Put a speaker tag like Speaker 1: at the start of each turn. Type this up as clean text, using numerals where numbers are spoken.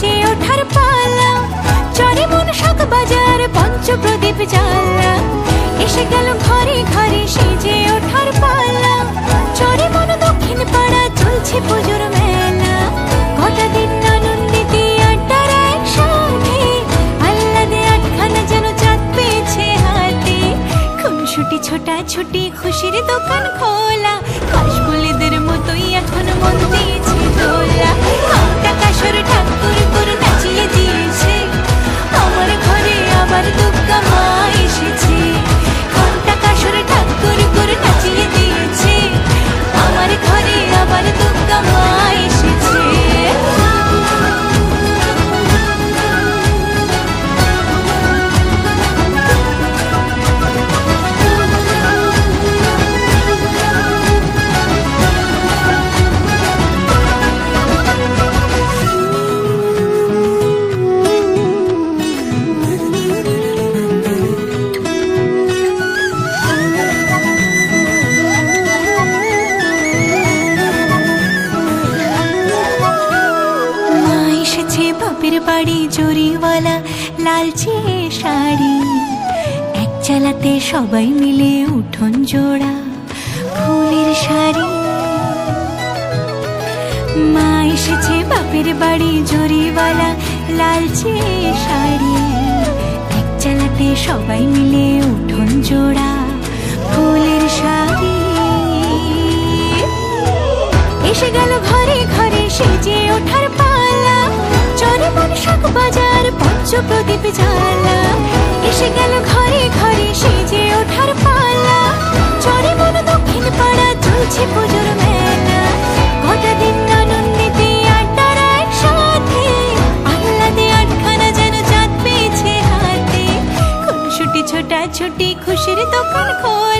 Speaker 1: সেজে ওঠার পালা, চরে মন শাক বাজার পঞ্চপ্রদীপ জ্বালা, এসে গেল ঘরে ঘরে সেজে ওঠার পালা, চরে মন দক্ষিণ পাড়া চলছে পুজোর মেলা, গোটা দিন আনন্দিতে আড্ডার একসাথে, আহ্লাদে আটখানা যেন চাঁদ পেয়েছে হাতে, খুনসুটি ছোটাছুটি খুশির দোকান খোলা, কাশফুলেদের মতোই এখন মন দিয়েছে দোলা, ঘণ্টা কাসর ঠাকুর করে নাচিয়ে দিয়েছে, আমার ঘরে আবার দুর্গা মা এসেছে, ঘণ্টা কাসর ঠাকুর করে নাচিয়ে দিয়েছে, আমার ঘরে আবার দুর্গা মা এসেছে। বাপের বাড়ি জরিওয়ালা লালচে শাড়ি, এক চালাতে সবাই মিলে উঠোন জোড়া ফুলের শাড়ি, মা এসেছে বাপের বাড়ি জরিওয়ালা লালচে শাড়ি, এক চালাতে সবাই মিলে উঠোন জোড়া ফুলের শাড়ি, এসে গেল ঘরে ঘরে সেজে ওঠার পালা, চরে মন শাক বাজার পঞ্চপ্রদীপ জ্বালা, এসে গেল ঘরে ঘরে সেজে ওঠার পালা, চরে মন দক্ষিণ পাড়া চলছে পুজোর মেলা, গোটা দিন আনন্দিতে আড্ডার একসাথে, আহ্লাদে আটখানা যেন চাঁদ পেয়েছে হাতে, খুনসুটি ছোটাছুটি খুশির দোকান খোলা।